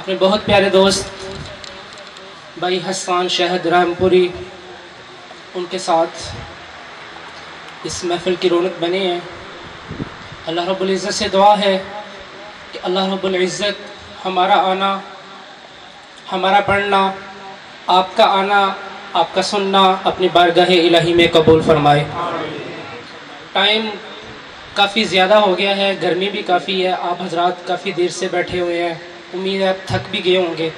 अपने बहुत प्यारे दोस्त भाई हसन शहद रामपुरी उनके साथ इस महफिल की रौनक बने हैं। अल्लाह रब्बुल इज़्ज़त से दुआ है कि अल्लाह रब्बुल इज़्ज़त हमारा आना, हमारा पढ़ना, आपका आना, आपका सुनना अपनी बारगाह इलाही में कबूल फरमाए। टाइम काफ़ी ज़्यादा हो गया है, गर्मी भी काफ़ी है, आप हजरात काफ़ी देर से बैठे हुए हैं, उम्मीद है आप थक भी गए होंगे,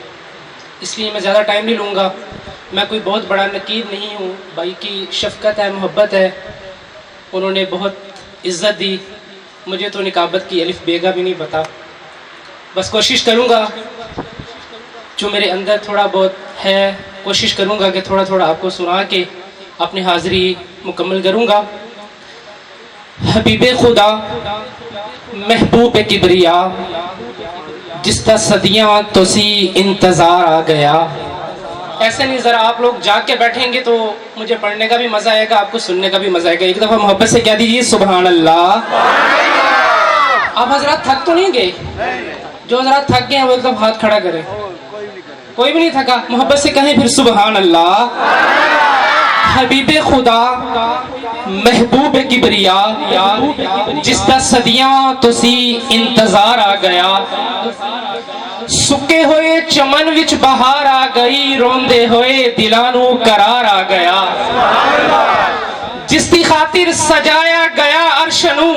इसलिए मैं ज़्यादा टाइम नहीं लूँगा। मैं कोई बहुत बड़ा नकीर नहीं हूँ, भाई की शफ़क़त है, मोहब्बत है, उन्होंने बहुत इज़्ज़त दी, मुझे तो निकाबत की अलिफ बेगा भी नहीं पता। बस कोशिश करूँगा जो मेरे अंदर थोड़ा बहुत है, कोशिश करूँगा कि थोड़ा थोड़ा आपको सुना के अपनी हाज़िरी मुकम्मल करूँगा। हबीबे खुदा महबूब किबरिया जिसका सदियाँ तो सी इंतज़ार आ गया। ऐसे नहीं, ज़रा आप लोग जाग के बैठेंगे तो मुझे पढ़ने का भी मज़ा आएगा, आपको सुनने का भी मज़ा आएगा। एक दफ़ा मोहब्बत से कह दीजिए सुभान अल्लाह। आप हजरात थक तो नहीं गए? जो हजरात थक गए हैं वो एकदम हाथ खड़ा करें। कोई भी नहीं थका? मोहब्बत से कहें फिर सुभान अल्लाह। हबीबे खुदा महबूब किबरिया जिसका सदियां तो सी इंतजार आ गया। सुके हुए चमन विच बहार आ गई, रोंदे हुए दिलां नू करार आ गया। जिसकी खातिर सजाया गया अर्श नू,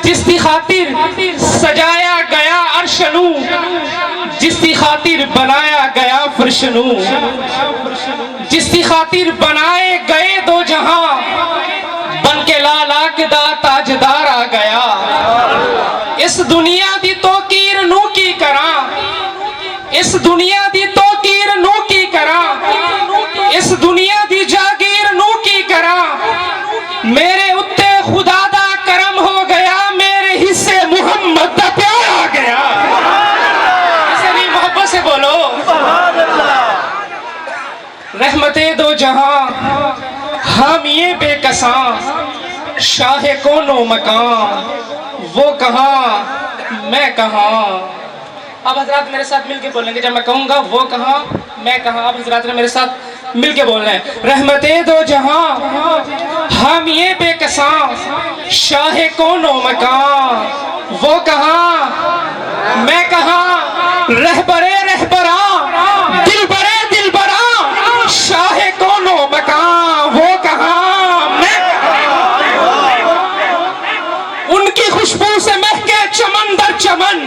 जिसकी खातिर सजाया गया अर्श नू, जिसकी खातिर बनाया गया फर्श नू, जिसकी खातिर बनाए गए दो जहां, बन के लालाक दा ताजदार आ गया। इस दुनिया दी तौकीर नू की करा, इस दुनिया दी तौकीर नू की करा, इस दुनिया दी जागीर नू की करा। मेरे उत्ते खुदा दा करम हो गया, मेरे हिस्से मुहम्मद दा प्यार आ गया। इसे भी मोहब्बत से बोलो रहमते दो जहां हामिए बेकसां, शाहे कोनो मकान, वो कहाँ मैं कहाँ। अब हजरात मेरे साथ मिलके बोलेंगे, जब मैं कहूँगा वो कहाँ मैं कहाँ, अब हजरात ने मेरे साथ मिलके बोलना है। रहमते दो जहां हामिए बेकसां, शाहे कोनो मकान, वो कहाँ मैं कहाँ। रहबरे रहबरा दिलबरे दिलबरा, शाहे कोनो मकान, वो कहाँ मैं कहाँ। उनकी खुशबू से महके चमन दर चमन,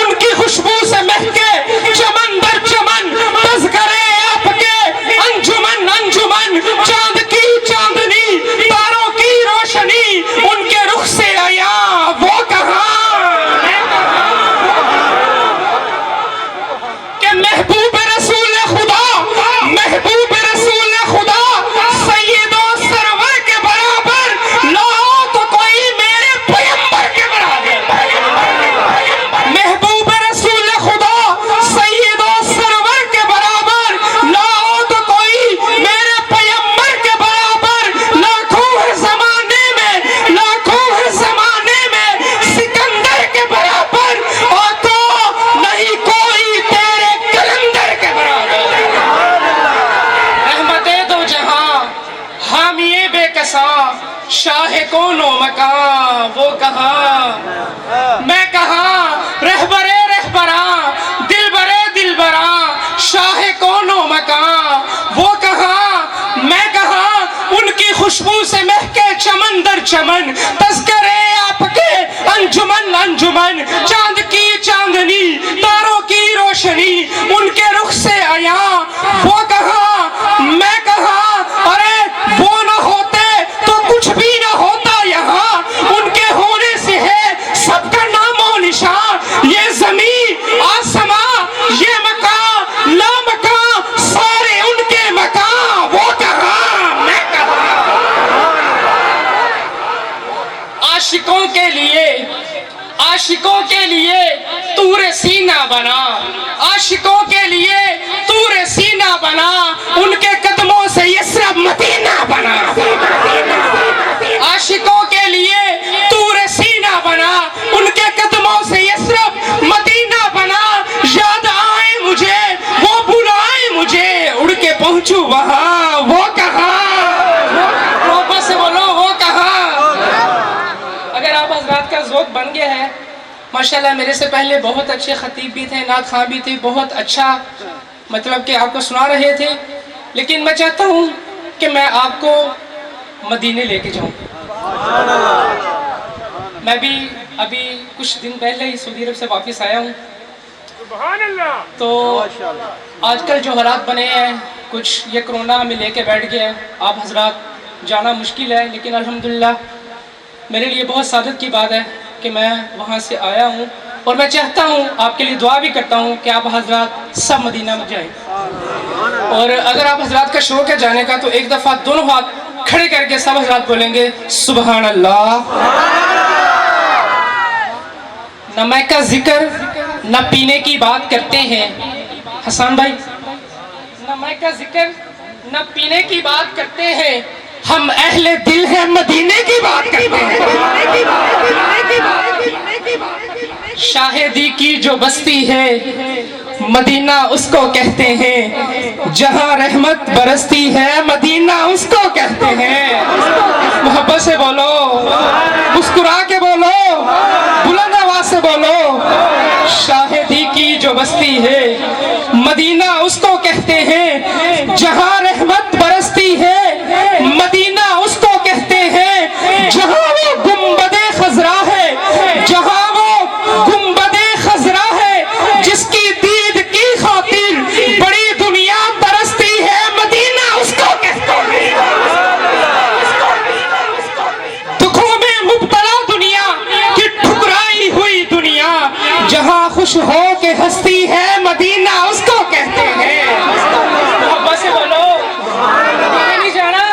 उनकी खुशबू से महके चमन दर चमन, तज़किरे आपके अंजुमन अंजुमन, चांद की चांदनी तारों की रोशनी, उनके रुख से आया वो कहाँ के महबूब रसूल खुदा, महबूब रसूल खुदा सैयदो सरवर के बराबर लाओ तो कोई मेरे पैगंबर के बराबर। महबूब रसूल खुदा सैयदो सरवर के बराबर लाओ तो कोई मेरे पैगंबर के बराबर। लाखों है जमाने में, लाखों है जमाने में सिकंदर के बराबर, और तो नहीं कोई तेरे कलंदर के बराबर। रहमते दो जहां हामिए बेकसां, शाहे कोनो मकान, वो कहाँ मैं कहाँ। रहबरे रहबरा दिलबरे दिलबरा, शाहे कोनो मकान, वो कहाँ मैं कहाँ। उनकी खुशबू से महके चमन दर चमन, तज़किरे आपके अंजुमन अंजुमन, चांद की चांदनी तारों की रोशनी, उनके रुख से आया वो कहाँ मैं कहाँ। अरे वो ना होते तो कुछ भी ना होता यहाँ, उनके होने से है सबका नामो निशान। ये ज़मीन आसमां ये मकान ला मकान, सारे उनके मकान, वो कहाँ मैं कहाँ। आशिकों के लिए, आशिकों के लिए तूरे सीना बना, आशिकों के लिए तूरे सीना बना, उनके कदमों से यस्रब मदीना बना। आशिकों के लिए तूरे सीना बना, उनके कदमों से यस्रब मदीना बना। माशाल्लाह मेरे से पहले बहुत अच्छे खतीब भी थे, नात खां भी थे, बहुत अच्छा मतलब कि आपको सुना रहे थे। लेकिन मैं चाहता हूँ कि मैं आपको मदीने लेके जाऊँ। मैं भी अभी कुछ दिन पहले ही सऊदी अरब से वापस आया हूँ। तो आजकल जो हालात बने हैं, कुछ ये कोरोना हमें लेके बैठ गया है। आप हजरात जाना मुश्किल है, लेकिन अल्हम्दुलिल्लाह मेरे लिए बहुत सादत की बात है कि मैं वहाँ से आया हूँ। और मैं चाहता हूँ, आपके लिए दुआ भी करता हूँ कि आप हजरात सब मदीना में जाएं। और अगर आप हजरात का शौक है जाने का, तो एक दफ़ा दोनों हाथ खड़े करके सब हजरात बोलेंगे सुबहान अल्लाह। न मैं का जिक्र न पीने की बात करते हैं हसन भाई, न मैं का जिक्र न पीने की बात करते हैं, हम अहले दिल हैं मदीने की बात करते हैं। शाहिदी की जो बस्ती है मदीना उसको कहते हैं, जहां रहमत बरसती है मदीना उसको कहते हैं। मोहब्बत से बोलो, मुस्कुरा के बोलो, बुलंद आवाज से बोलो। शाहिदी की जो बस्ती है मदीना उसको कहते हैं, जहां रहमत बरसती है मदीना उसको कहते हैं। जहां वो गुंबदे खजरा है, जहां वो गुंबदे खजरा है, जिसकी दीद की खातिर बड़ी दुनिया तरसती है मदीना उसको कहते हैं। दुखों में मुब्तला दुनिया की ठुकराई हुई दुनिया, जहां खुश हो के हंसती है मदीना उसको कहते हैं। मोहब्बत से बोलो, नहीं जाना,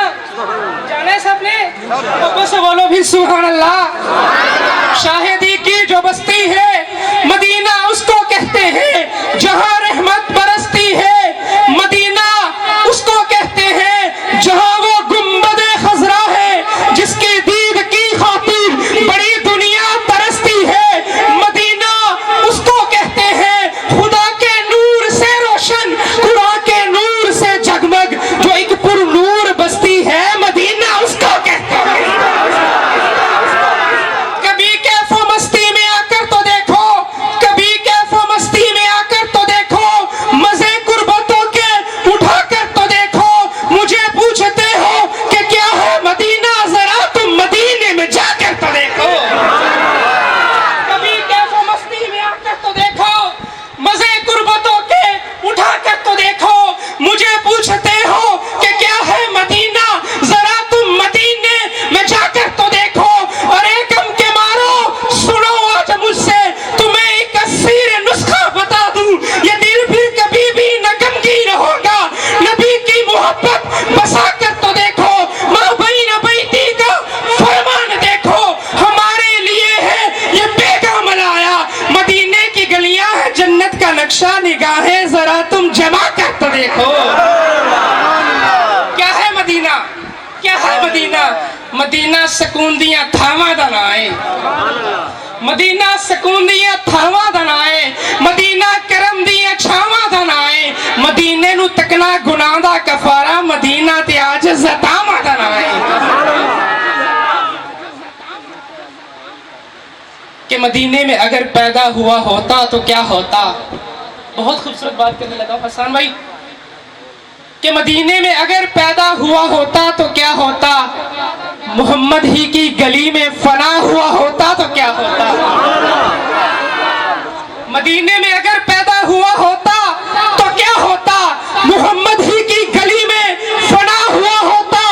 जाना है सबने, मोहब्बत से बोलो भी सुभान अल्लाह। शाहिदी की जो बस्ती है मदीना उसको कहते हैं, जहां रहमत बरसती है मदीना उसको कहते हैं। जहां वो गुंबदे खजरा है, जिसकी दीद की खातिर बड़ी दुनिया तरसती है मदीना उसको कहते हैं। खुदा के नूर से रोशन, कुरान के नूर से जगमग, जो एक पुरनूर बस्ती है मदीना उसको कहते हैं। कभी कैफो मस्ती में आकर तो देखो, कभी कैफो मस्ती में आकर तो देखो, मजे कुर्बतों के उठाकर तो देखो। मुझे पूछते हो कि क्या है मदीना, जरा तुम मदीने में जाकर तो देखो। कभी कैफो मस्ती में आकर तो देखो, मजे कुर्बतों के उठाकर तो देखो। मुझे पूछते हो कि क्या है मदीना, जरा तुम मदीने में जाकर तो देखो। अरे कम के मारो सुनो आज मुझसे, तुम्हें एक अस्सीर नुस्खा बता दूं, ये दिल भी कभी भी न गमगीन होगा। नबी की मोहब्बत बसा कर तो देखो, माँ बई न बैती का फरमान देखो। हमारे लिए है ये पैगाम लाया, मदीने की गलियां है जन्नत का नक्शा, निगाहें जरा तुम जमा कर तो देखो। क्या है मदीना, क्या है मदीना? मदीना सकून दियां थावां दा नां है, मदीना सकून दियां थावां दा नां है, मदीना करम दियां छावां दा नां है। मदीने नू तकना गुनाह दा कफारा, मदीना ते आज ज़तावां दा नां है। कि मदीने में अगर पैदा हुआ होता तो क्या होता। बहुत खूबसूरत बात करने लगा हसन भाई, कि मदीने में अगर पैदा हुआ होता तो क्या होता। मोहम्मद ही की गली में फना हुआ होता तो क्या होता। मदीने में अगर पैदा हुआ होता तो क्या होता। मोहम्मद ही की गली में फना हुआ होता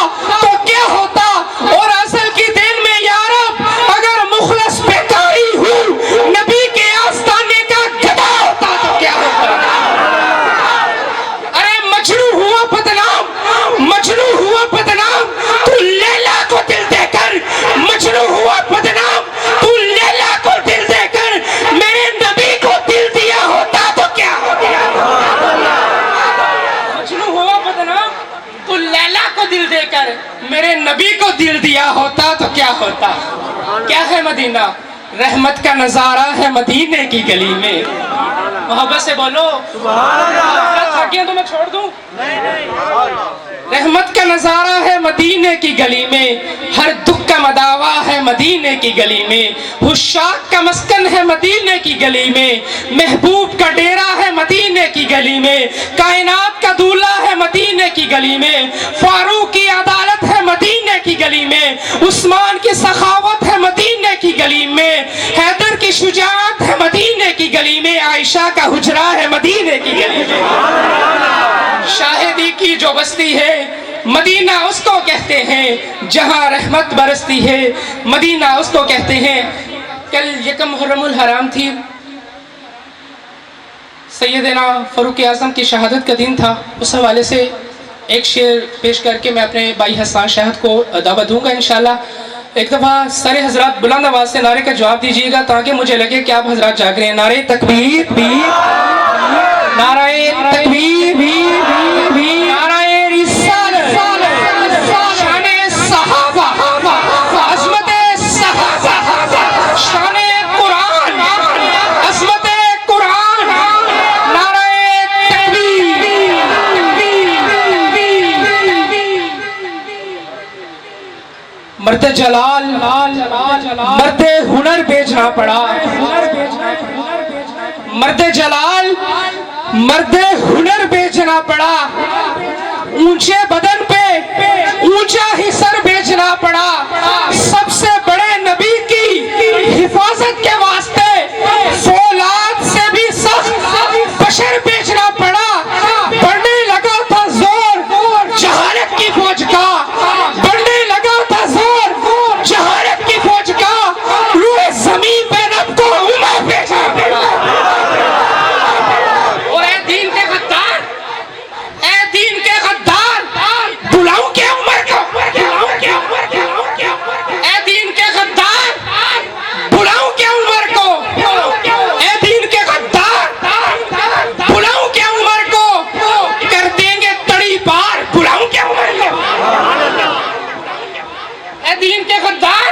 तो क्या होता। और असल की दिन में यारब अगर मुखलस बेकारी हूँ, नबी के आस्ताने का गदा होता तो क्या होता। अरे मजनू हुआ बदनाम, मजनू हुआ बदनाम, तू लैला को दिल देकर। मजनू हुआ बदनाम, तू लैला को दिल देकर। मेरे नबी को दिल दिया होता तो क्या होता। मजनू हुआ बदनाम, तू लैला को दिल देकर। मेरे नबी को दिल दिया होता तो क्या होता। क्या है मदीना, रहमत का नजारा है मदीने की गली में। मोहब्बत से बोलो, थक गया तो मैं छोड़ दूं। रहमत का नजारा है मदीने की गली में, हर दुख का मदावा है मदीने की गली में, हुशाक का मस्कन है मदीने की गली में, महबूब का डेरा है मदीने की गली में, कायनात का दूल्हा है मदीने की गली में, फारूक की अदालत है मदीने की गली में, उस्मान की सखावत है मदीने की गली में, हैदर की शुजाअत है मदीने की गली में, आयशा का हुजरा है मदीने की गली में। शाहिदी की जो बस्ती है मदीना उसको कहते हैं जहां रहमत बरसती है, मदीना उसको कहते हैं। कल यकम मुहर्रमुल हराम थी, सैयदना फारूक आज़म की शहादत का दिन था। उस हवाले से एक शेर पेश करके मैं अपने भाई हसन शाहिद को दावत दूंगा इंशाल्लाह। एक दफ़ा सारे हजरात बुलंद आवाज से नारे का जवाब दीजिएगा ताकि मुझे लगे कि आप हजरात जाग रहे हैं। नारे तकबीर भी, नारे तकबीर भी, नारे रिसालत, शाने सहाबा, अज़मते सहाबा, शाने कुरान, अज़मते कुरान, नारे तकबीर। मर्द जलाल, मर्द हुनर बेचना पड़ा, मर्द जलाल, मर्द हुनर बेचना पड़ा, ऊंचे बदन पे ऊंचा ही सर बेचना पड़ा, सबसे बड़े नबी की हिफाजत के वास्ते फौलाद से भी सख्त बशर बेचना पड़ा। बढ़ने लगा था जोर जहालत की फौज का, बढ़ने लगा था जोर जहालत की फौज का, रूए जमीन पे रब को उमर बेचना पड़ा। और ए दीन के गद्दार, ए दीन के गद्दार, बुलाऊं क्या उमर को, बुलाऊं क्या उमर को, ए दीन के गद्दार, बुलाऊं क्या उमर को, ए दीन के गद्दार, बुलाऊं क्या उमर को, कर देंगे तड़ी पार, बुलाऊं क्या उमर को, ए दीन के गद्दार,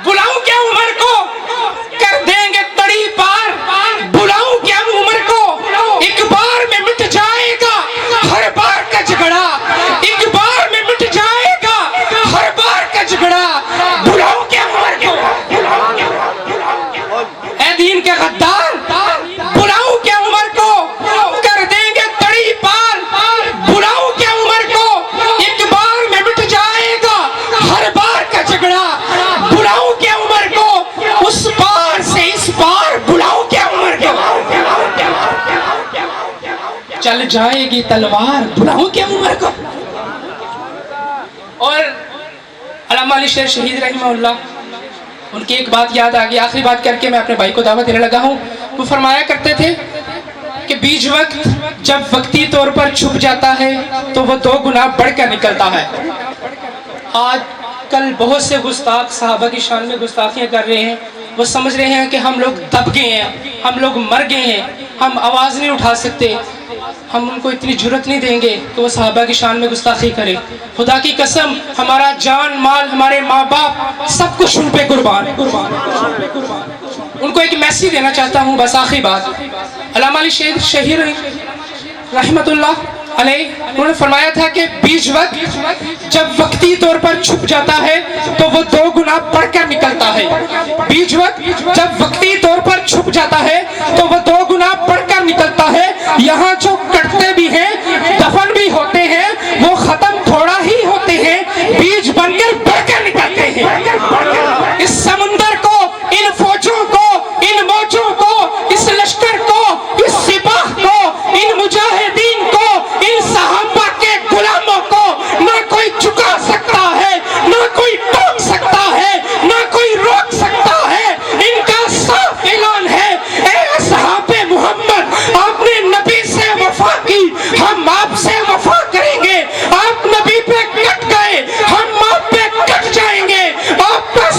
बुलाऊं क्या उमर को, कर देंगे तड़ी पार, बुलाऊं क्या उमर को, एक बार में मिट जाएगा हर बार का झगड़ा, एक बार में मिट जाएगा हर बार का झगड़ा, बुलाऊं क्या उमर को, ए दीन के गद्दार, बुलाऊं क्या उमर को, कर देंगे तड़ी पार, बुलाऊं क्या उमर को, एक बार में मिट जाएगा हर बार का झगड़ा, बुलाऊं क्या उमर को, उस पार से इस पार, बुलाऊं क्या उमर को, चल जाएगी तलवार, बुलाऊं क्या उमर को। और अल्लामा अली शेर शहीद रहमहुल्लाह, उनकी एक बात याद आ गई, आखिरी बात करके मैं अपने भाई को दावत देने लगा हूँ। वो फरमाया करते थे कि बीच वक्त जब वक्ती तौर पर छुप जाता है तो वो दो गुना बढ़कर निकलता है। आज कल बहुत से गुस्ताख सहाबा की शान में गुस्ताखियाँ कर रहे हैं, वो समझ रहे हैं कि हम लोग दब गए हैं, हम लोग मर गए हैं, हम आवाज़ नहीं उठा सकते, हम उनको इतनी जुर्रत नहीं देंगे कि वो सहाबा की शान में गुस्ताखी करें। खुदा की कसम, हमारा जान माल, हमारे माँ बाप, सब कुछ उन पे कुर्बान है। उनको एक मैसेज देना चाहता हूँ, बस आखिरी बात। अल्लामा अली शेर शहीद रहमतुल्लाह अलैह, उन्होंने फरमाया था कि बीच वक्त जब वक्ती तौर पर छुप जाता है तो वो दो गुना बढ़कर निकलता है। बीच वक्त जब वक्ती तौर पर छुप जाता है तो वो दो गुना बढ़कर निकलता है। यहाँ जो कटते भी हैं, दफन भी होते हैं, वो खत्म थोड़ा ही होते हैं, बीज बनकर बढ़कर निकलते हैं। इस समुंदर को, इन फौजों को, इन मौजों को, इस लश्कर को, इस सिपाह को, इन मुजाहिदीन को, इन सहाबा के गुलामों को ना कोई चुका सकता है, ना कोई टोक सकता है, ना कोई रोक सकता है। इनका साफ ऐलान है, ए सहाबे मोहम्मद, आपने नबी से वफा की, हम आपसे वफा करेंगे। आप नबी पे कट गए, हम आप पे कट जाएंगे। आपका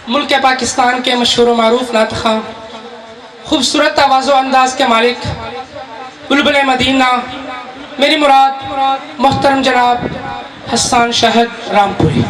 मुल्क पाकिस्तान के मशहूर मारूफ नात ख़्वां, खूबसूरत आवाज़ अंदाज के मालिक बुलबुल मदीना, मेरी मुराद मोहतरम जनाब हसन शाहिद रामपुरी।